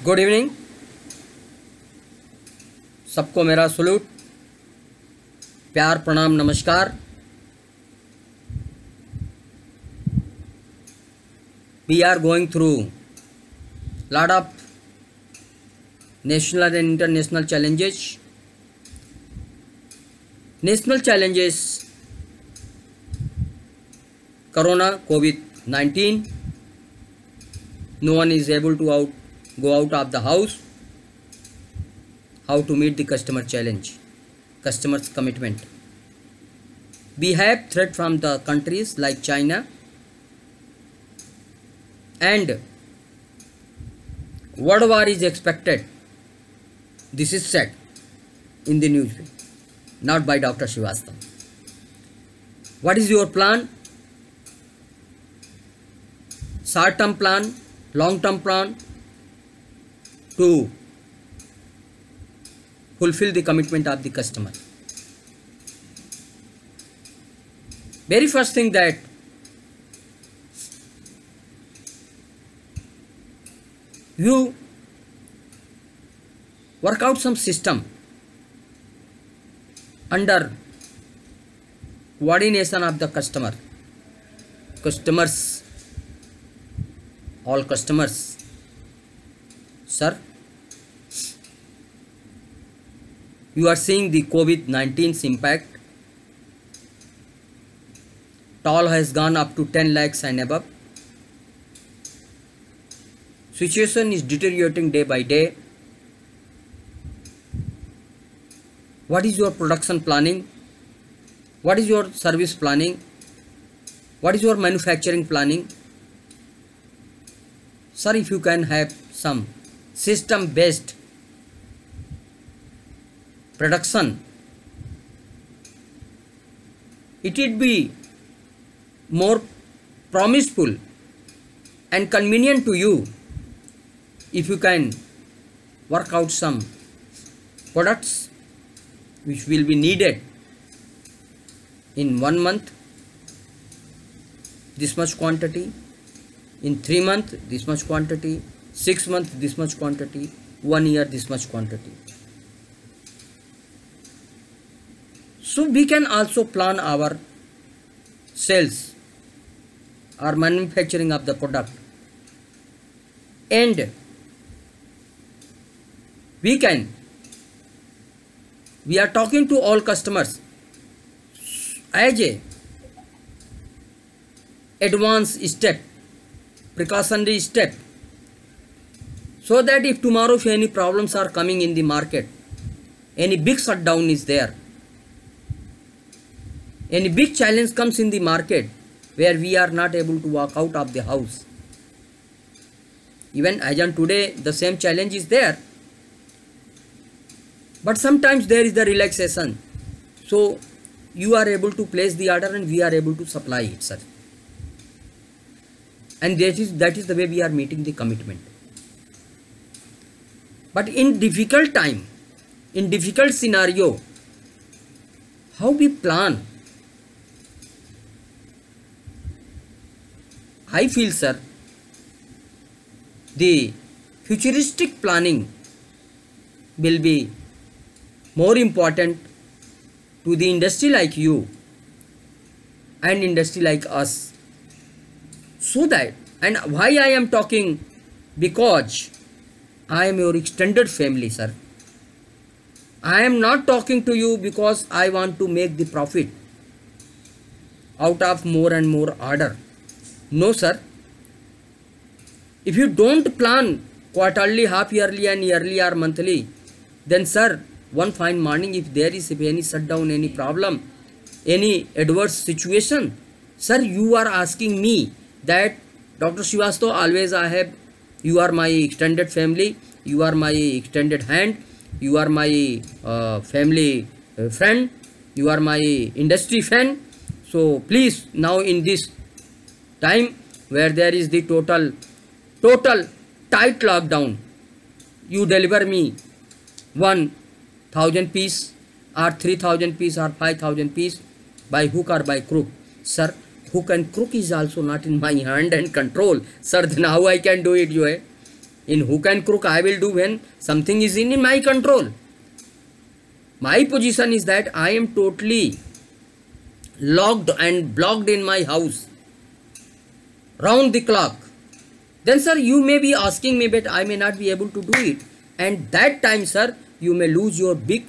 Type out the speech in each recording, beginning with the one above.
Good evening. सबको मेरा salute, प्यार, प्रणाम, नमस्कार। We are going through lot of national and international challenges. National challenges: Corona, COVID-19. No one is able to go out of the house. How to meet the customer challenge, customer's commitment. We have threat from the countries like China, and world war is expected. This is said in the news, not by Dr. Srivastava. What is your plan? Short-term plan, long-term plan to fulfill the commitment of the customer. Very first thing that you work out some system under coordination of the customers, all customers. Sir, you are seeing the COVID-19's impact. Toll has gone up to 10 lakhs and above. Situation is deteriorating day by day. What is your production planning? What is your service planning? What is your manufacturing planning? Sir, if you can have some system-based production, it would be more promiseful and convenient to you if you can work out some products which will be needed in 1 month, this much quantity, in 3 months, this much quantity, 6 months, this much quantity, 1 year, this much quantity. So we can also plan our sales or manufacturing of the product, and we are talking to all customers as a advanced step, precautionary step, so that if tomorrow if any problems are coming in the market, any big shutdown is there, any big challenge comes in the market where we are not able to walk out of the house. Even as on today, the same challenge is there. But sometimes there is the relaxation. So you are able to place the order and we are able to supply it, sir. And that is the way we are meeting the commitment. But in difficult time, in difficult scenario, how we plan? I feel, sir, the futuristic planning will be more important to the industry like you and industry like us. So that, and why I am talking, because I am your extended family, sir. I am not talking to you because I want to make the profit out of more and more order. No, sir. If you don't plan quarterly, half yearly and yearly or monthly, then sir, one fine morning if there is any shutdown, any problem, any adverse situation, sir, you are asking me that Dr. Srivastava, always you are my extended family, you are my extended hand, you are my family friend, you are my industry friend. So please, now in this time where there is the total tight lockdown, you deliver me 1,000 piece or 3,000 piece or 5,000 piece by hook or by crook. Sir, hook and crook is also not in my hand and control. Sir, then how I can do it? In hook and crook I will do when something is in my control. My position is that I am totally locked and blocked in my house round the clock. Then sir, you may be asking me, but I may not be able to do it, and that time sir, you may lose your big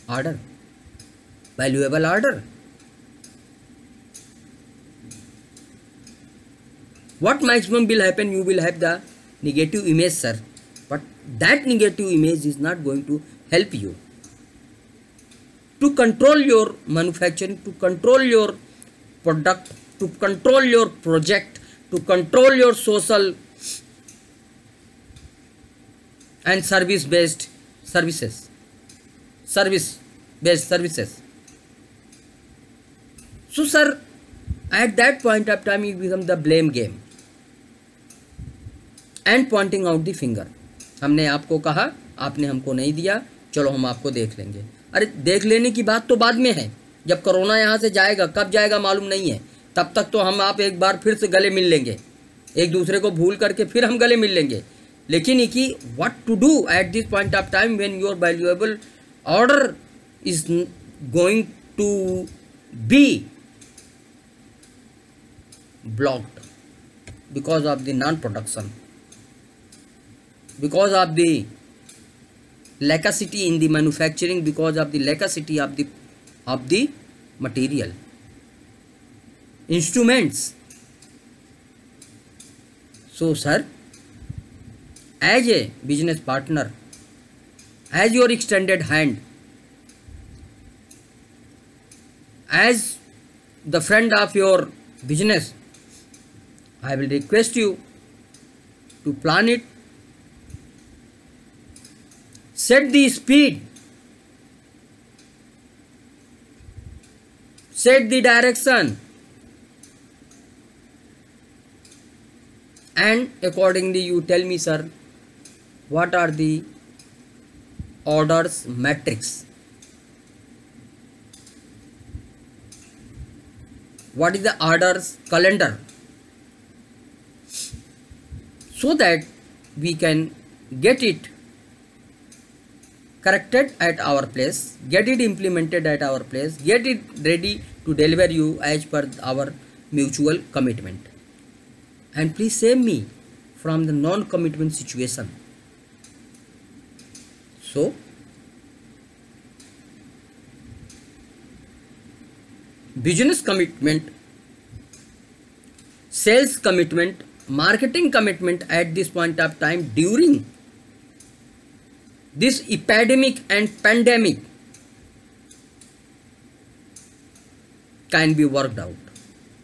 order, valuable order. What maximum will happen? You will have the negative image sir, but that negative image is not going to help you to control your manufacturing, to control your product, to control your project, to control your social and service based services. So sir, at that point of time it becomes the blame game and pointing out the finger. हमने आपको कहा, आपने हमको नहीं दिया, चलो हम आपको देख लेंगे. अरे देख लेने की बात तो बाद में है, जब कोरोना यहाँ से जाएगा, कब जाएगा मालूम नहीं है, तब तक तो हम आप एक बार फिर से गले मिल लेंगे, एक दूसरे को भूल करके फिर हम गले मिल लेंगे. लेकिन ये कि what to do at this point of time when your valuable order is going to be blocked because of the non-production, because of the laxity in the manufacturing, because of the laxity of the material, instruments. So sir, as a business partner, as your extended hand, as the friend of your business, I will request you to plan it, set the speed, set the direction, and accordingly you tell me sir, what are the orders matrix, what is the orders calendar, so that we can get it corrected at our place, get it implemented at our place, get it ready to deliver you as per our mutual commitment. And please save me from the non-commitment situation. So business commitment, sales commitment, marketing commitment at this point of time during this epidemic and pandemic can be worked out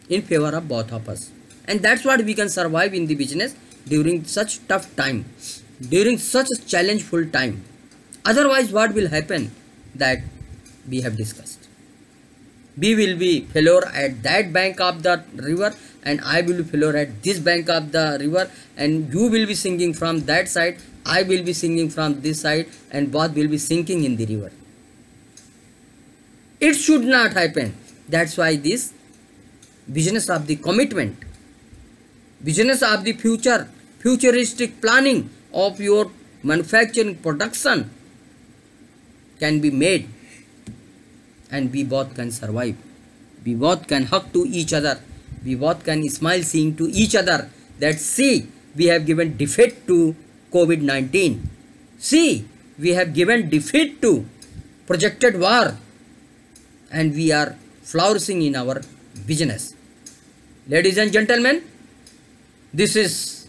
in favor of both of us, and that's what we can survive in the business during such tough time, during such a challengeful time. Otherwise what will happen, that we have discussed. We will be failure at that bank of the river, and I will be failure at this bank of the river, and you will be singing from that side, I will be singing from this side, and both will be sinking in the river. It should not happen. That's why this business of the commitment, business of the future, futuristic planning of your manufacturing production can be made, and we both can survive. We both can hug to each other. We both can smile seeing to each other that see, we have given defeat to COVID-19. See, we have given defeat to projected war, and we are flourishing in our business. Ladies and gentlemen, this is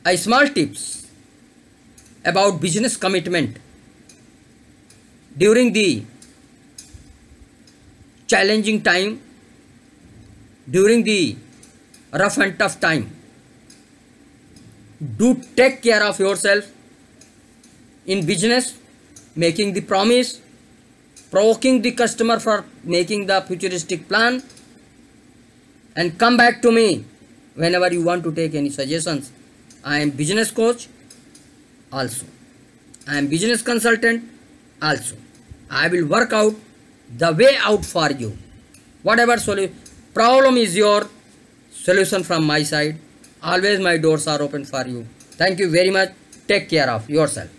a small tips about business commitment during the challenging time, during the rough and tough time. Do take care of yourself in business, making the promise, provoking the customer for making the futuristic plan, and come back to me whenever you want to take any suggestions. I am business coach also. I am business consultant also. I will work out the way out for you. Whatever problem is your solution from my side, Always my doors are open for you. Thank you very much. Take care of yourself.